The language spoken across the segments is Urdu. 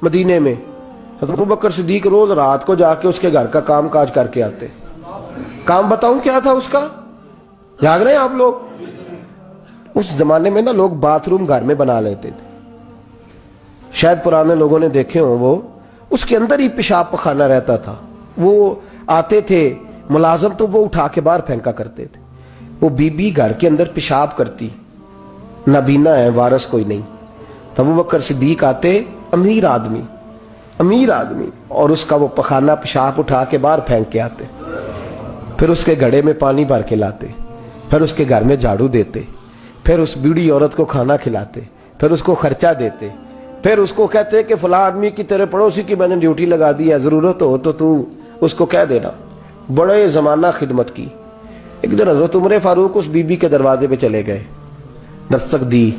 مدینے میں حضرت ابو بکر صدیق روز رات کو جا کے اس کے گھر کا کام کاج کر کے آتے. کام بتاؤں کیا تھا اس کا؟ جاگ رہے ہیں آپ لوگ؟ اس زمانے میں نا لوگ باتھ روم گھر میں بنا لیتے تھے. شاید پرانے لوگوں نے دیکھے ہوں, وہ اس کے اندر ہی پیشاب پخانہ رہتا تھا. وہ آتے تھے ملازم تو وہ اٹھا کے باہر پھینکا کرتے تھے. وہ بی بی گھر کے اندر پیشاب کرتی, نابینا ہے, وارث کوئی نہیں. ابو بکر صدیق آتے, امیر آدمی, اور اس کا وہ پخانہ پیشاب اٹھا کے باہر پھینک کے آتے. پھر اس کے گھڑے میں پانی بھر کے لاتے, پھر اس کے گھر میں جھاڑو دیتے, پھر اس بوڑھی عورت کو کھانا کھلاتے, پھر اس کو خرچہ دیتے, پھر اس کو کہتے کہ فلاں آدمی کی تیرے پڑوسی کی میں نے ڈیوٹی لگا دی ہے, ضرورت ہو تو اس کو کہہ دینا. بڑے زمانہ خدمت کی. ایک دن حضرت عمر فاروق اس بی بی کے دروازے پہ چلے گئے, دستک دی.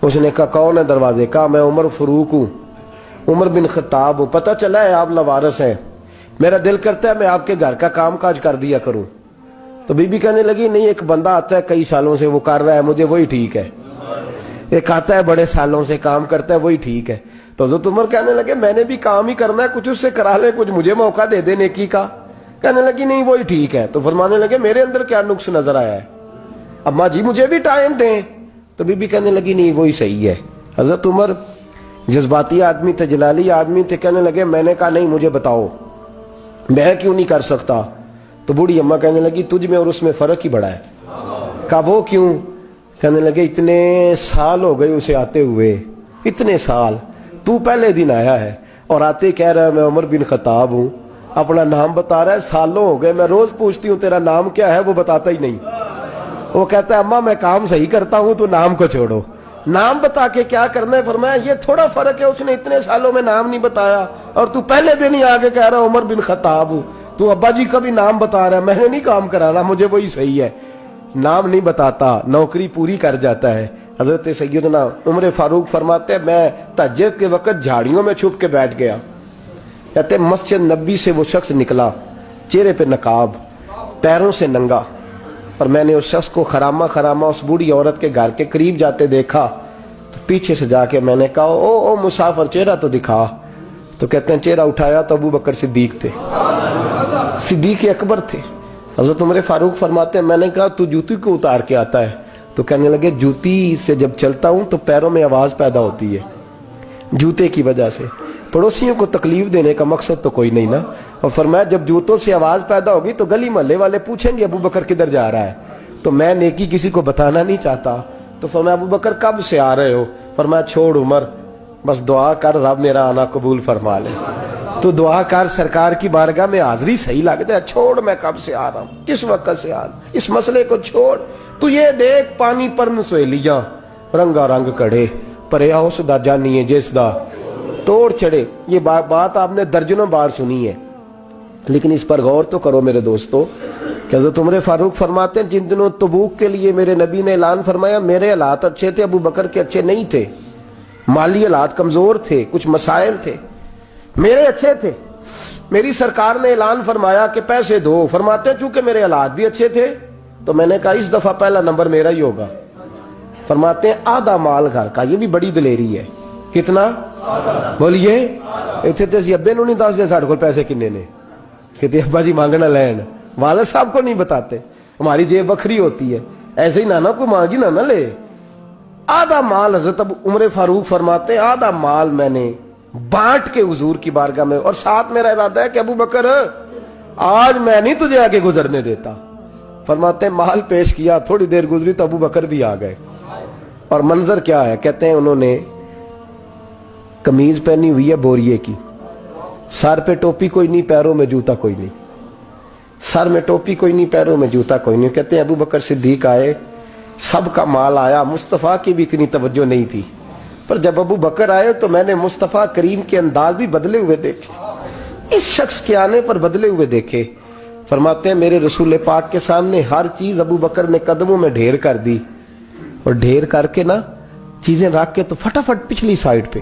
اس نے کہا کون ہے دروازے کا؟ میں عمر فاروق ہوں, عمر بن خطاب ہوں. پتہ چلا ہے آپ لوارث ہیں, میرا دل کرتا ہے میں آپ کے گھر کا کام کاج کر دیا کروں. تو بی بی کہنے لگی نہیں, ایک بندہ آتا ہے کئی سالوں سے وہ کر رہا ہے, مجھے وہی ٹھیک ہے. ایک آتا ہے بڑے سالوں سے کام کرتا ہے, وہی ٹھیک ہے. تو حضرت عمر کہنے لگے میں نے بھی کام ہی کرنا ہے, کچھ اس سے کرا لیں, کچھ مجھے موقع دے دے نیکی کا. کہنے لگی نہیں وہی ٹھیک ہے. تو فرمانے لگے میرے اندر کیا نقص نظر آیا ہے, اماں جی مجھے بھی ٹائم دیں. تو بی بی کہنے لگی نہیں وہی صحیح ہے. حضرت عمر جذباتی آدمی تھے, جلالی آدمی تھے. کہنے لگے میں نے کہا نہیں مجھے بتاؤ میں کیوں نہیں کر سکتا. تو بوڑھی اماں کہنے لگی تجھ میں اور اس میں فرق ہی بڑا ہے. کہا وہ کیوں؟ کہنے لگے اتنے سال ہو گئے اسے آتے ہوئے, اتنے سال. تو پہلے دن آیا ہے اور آتے کہہ رہا ہے میں عمر بن خطاب ہوں, اپنا نام بتا رہا ہے. سالوں ہو گئے میں روز پوچھتی ہوں تیرا نام کیا ہے, وہ بتاتا ہی نہیں. وہ کہتا ہے اماں میں کام صحیح کرتا ہوں, تو نام کو چھوڑو, نام بتا کے کیا کرنا ہے. فرمایا یہ تھوڑا فرق ہے, اس نے اتنے سالوں میں نام نہیں بتایا اور تو پہلے دن ہی آگے کہہ رہا عمر بن خطاب ہوں. تو ابا جی کا بھی نام بتا رہا ہے, میں نے نہیں کام کرانا, مجھے وہی صحیح ہے. نام نہیں بتاتا, نوکری پوری کر جاتا ہے. حضرت سیدنا عمر فاروق فرماتے ہیں میں تہجد کے وقت جھاڑیوں میں چھپ کے بیٹھ گیا. کہتے ہیں مسجد نبی سے وہ شخص نکلا, چہرے پہ نقاب, پیروں سے ننگا, اور میں نے اس شخص کو خرامہ اس بوڑھی عورت کے گھر کے قریب جاتے دیکھا. تو پیچھے سے جا کے میں نے کہا او مسافر چہرہ تو دکھا. تو کہتے ہیں چہرہ اٹھایا تو ابو بکر صدیق تھے, صدیق اکبر تھے. حضرت عمر فاروق فرماتے ہیں میں نے کہا تو جوتی کو اتار کے آتا ہے؟ تو کہنے لگے جوتی سے جب چلتا ہوں تو پیروں میں آواز پیدا ہوتی ہے, جوتے کی وجہ سے. پڑوسیوں کو تکلیف دینے کا مقصد تو کوئی نہیں نا. اور فرمایا جب جوتوں سے آواز پیدا ہوگی تو گلی محلے والے پوچھیں گے ابو بکر کدھر جا رہا ہے, تو میں نیکی کسی کو بتانا نہیں چاہتا. تو فرمایا ابو بکر کب سے آ رہے ہو؟ فرمایا چھوڑ عمر, بس دعا کر رب میرا آنا قبول فرما لے. تو دعا کر سرکار کی بارگاہ میں حاضری صحیح لگ جائے, چھوڑ میں کب سے آ رہا ہوں, کس وقت سے آ رہا ہوں, اس مسئلے کو چھوڑ. تو یہ دیکھ پانی پر نسویلیاں رنگا رنگ کڑے, پریا اس دا جانی ہے جس دا توڑ چڑھے. یہ بات آپ نے درجنوں بار سنی ہے, لیکن اس پر غور تو کرو میرے دوستو. کہ حضرت عمر فاروق فرماتے ہیں جن دنوں تبوک کے لیے میرے نبی نے اعلان فرمایا میرے حالات اچھے تھے, ابو بکر کے اچھے نہیں تھے, مالی حالات کمزور تھے, کچھ مسائل تھے, میرے اچھے تھے. میری سرکار نے اعلان فرمایا کہ پیسے دو. فرماتے ہیں چونکہ میرے حالات بھی اچھے تھے تو میں نے کہا اس دفعہ پہلا نمبر میرا ہی ہوگا. فرماتے ہیں آدھا مال گھر کا, یہ بھی بڑی دلیری ہے. کتنا بولیے؟ اتنے تو اسی ابے نو نہیں دس دے ساڑھے کو پیسے کنے نے, کہتے ابا جی مانگنا لین, والد صاحب کو نہیں بتاتے, ہماری جیب بکھری ہوتی ہے, ایسے ہی نانا کو مانگی نہ لے. آدھا مال حضرت عمر فاروق فرماتے ہیں آدھا مال میں نے بانٹ کے حضور کی بارگاہ میں, اور ساتھ میرا ارادہ ہے کہ ابو بکر آج میں نہیں تجھے آگے گزرنے دیتا. فرماتے ہیں مال پیش کیا, تھوڑی دیر گزری تو ابو بکر بھی آ گئے. اور منظر کیا ہے؟ کہتے ہیں انہوں نے قمیض پہنی ہوئی ہے بوریے کی, سر پہ ٹوپی کوئی نہیں, پیروں میں جوتا کوئی نہیں, سر میں ٹوپی کوئی نہیں, پیروں میں جوتا کوئی نہیں. کہتے ہیں ابو بکر صدیق آئے, سب کا مال آیا, مصطفیٰ کی بھی اتنی توجہ نہیں تھی, پر جب ابو بکر آئے تو میں نے مصطفیٰ کریم کے انداز بھی بدلے ہوئے دیکھے, اس شخص کے آنے پر بدلے ہوئے دیکھے. فرماتے ہیں میرے رسول پاک کے سامنے ہر چیز ابو بکر نے قدموں میں ڈھیر کر دی, اور ڈھیر کر کے نا چیزیں رکھ کے تو فٹافٹ پچھلی سائیڈ پہ,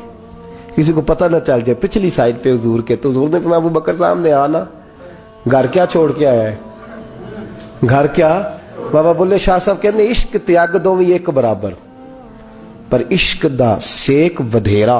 کسی کو پتہ نہ چل جائے, پچھلی سائیڈ پہ حضور کے. تو حضور نے فرمایا ابو بکر سامنے آنا, گھر کیا چھوڑ کے آیا ہے, گھر کیا؟ بابا بولے شاہ صاحب کہنے عشق تیاگ دو ایک برابر, پر عشق دا سیک ودھیرا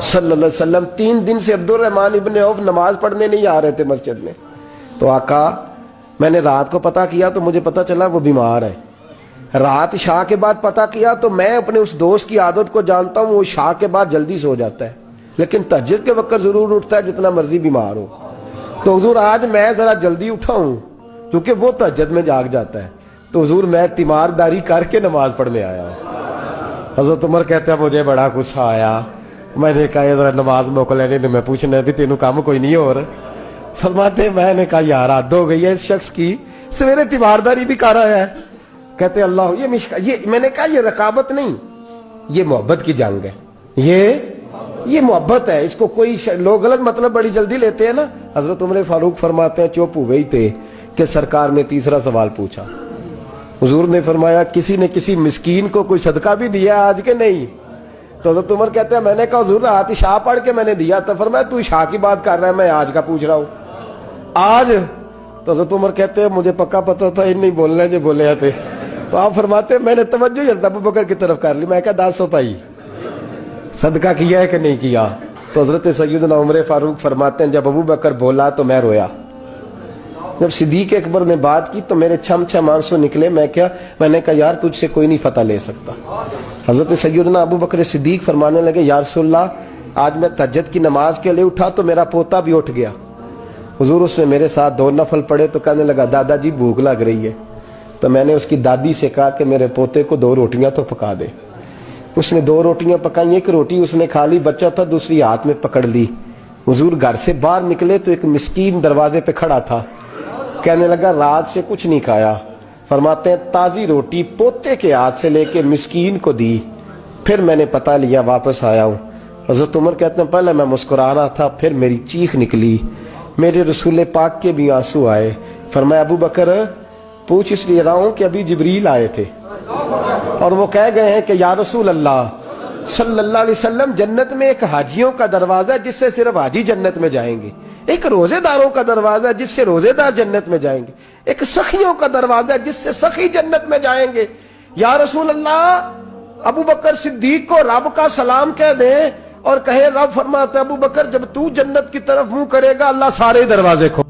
صلی اللہ علیہ وسلم 3 دن سے عبد الرحمن ابن عوف نماز پڑھنے نہیں آ رہے تھے مسجد میں. تو آقا میں نے رات کو پتہ کیا تو مجھے پتہ چلا وہ بیمار ہے. رات عشاء کے بعد پتہ کیا تو میں اپنے اس دوست کی عادت کو جانتا ہوں, وہ عشاء کے بعد جلدی سو جاتا ہے لیکن تہجد کے وقت ضرور اٹھتا ہے جتنا مرضی بیمار ہو. تو حضور آج میں ذرا جلدی اٹھا ہوں کیونکہ وہ تہجد میں جاگ جاتا ہے, تو حضور میں تیمارداری کر کے نماز پڑھنے آیا ہوں. حضرت عمر کہتے ہیں مجھے بڑا غصہ آیا, میں نے کہا ذرا نماز موقع لینے میں پوچھنا بھی تینوں کام کوئی نہیں ہو رہا. فرماتے میں نے کہا یار حد ہو گئی ہے اس شخص کی, سویرے تیمارداری بھی کر رہا ہے. کہتے اللہ یہ میں نے کہا یہ رقابت نہیں, یہ محبت کی جنگ ہے, یہ محبت ہے. اس کو کوئی لوگ غلط مطلب بڑی جلدی لیتے ہیں نا. حضرت عمر فاروق فرماتے ہیں چپ ہوئے ہی تھے کہ سرکار نے تیسرا سوال پوچھا. حضور نے فرمایا کسی نے کسی مسکین کو کوئی صدقہ بھی دیا آج کے نہیں؟ تو حضرت عمر کہتے ہیں میں نے کہا حضور رات عشاء پڑھ کے میں نے دیا تھا. فرمایا تو عشاء کی بات کر رہا ہے, میں آج کا پوچھ رہا ہوں. آج؟ تو حضرت عمر کہتے ہیں مجھے پکا پتا تھا ان نہیں بولنے جو بولے تھے. تو آپ فرماتے ہیں میں نے توجہ حضرت ابو بکر کی طرف کر لی. میں کہا 10 پائی صدقہ کیا ہے کہ نہیں کیا؟ تو حضرت سیدنا عمر فاروق فرماتے ہیں جب ابو بکر بولا تو میں رویا. جب صدیق اکبر نے بات کی تو میرے چھم چھم آنسو نکلے. میں نے کہا یار تجھ سے کوئی نہیں فتح لے سکتا. حضرت سیدنا ابو بکر صدیق فرمانے لگے یا رسول اللہ آج میں تہجد کی نماز کے لیے اٹھا تو میرا پوتا بھی اٹھ گیا. حضور اس نے میرے ساتھ 2 نفل پڑھے تو کہنے لگا دادا جی بھوک لگ رہی ہے. تو میں نے اس کی دادی سے کہا کہ میرے پوتے کو 2 روٹیاں تو پکا دے. اس نے 2 روٹیاں پکائیں, ایک روٹی اس نے کھا لی, بچہ تھا, دوسری ہاتھ میں پکڑ لی. حضور گھر سے باہر نکلے تو ایک مسکین دروازے پہ کھڑا تھا, کہنے لگا رات سے کچھ نہیں کھایا. فرماتے ہیں تازی روٹی پوتے کے ہاتھ سے لے کے مسکین کو دی, پھر میں نے پتہ لیا واپس آیا ہوں. حضرت عمر کہتے ہیں پہلے میں مسکرا رہا تھا پھر میری چیخ نکلی, میرے رسول پاک کے بھی آنسو آئے. فرمایا ابو بکر پوچھ اس لیے رہا ہوں کہ ابھی جبریل آئے تھے اور وہ کہہ گئے ہیں کہ یا رسول اللہ صلی اللہ علیہ وسلم جنت میں ایک حاجیوں کا دروازہ ہے جس سے صرف حاجی جنت میں جائیں گے, ایک روزے داروں کا دروازہ ہے جس سے روزے دار جنت میں جائیں گے, ایک سخیوں کا دروازہ ہے جس سے سخی جنت میں جائیں گے. یا رسول اللہ ابو بکر صدیق کو رب کا سلام کہہ دیں اور کہیں رب فرماتا ہے ابو بکر جب تو جنت کی طرف منہ کرے گا اللہ سارے دروازے کھول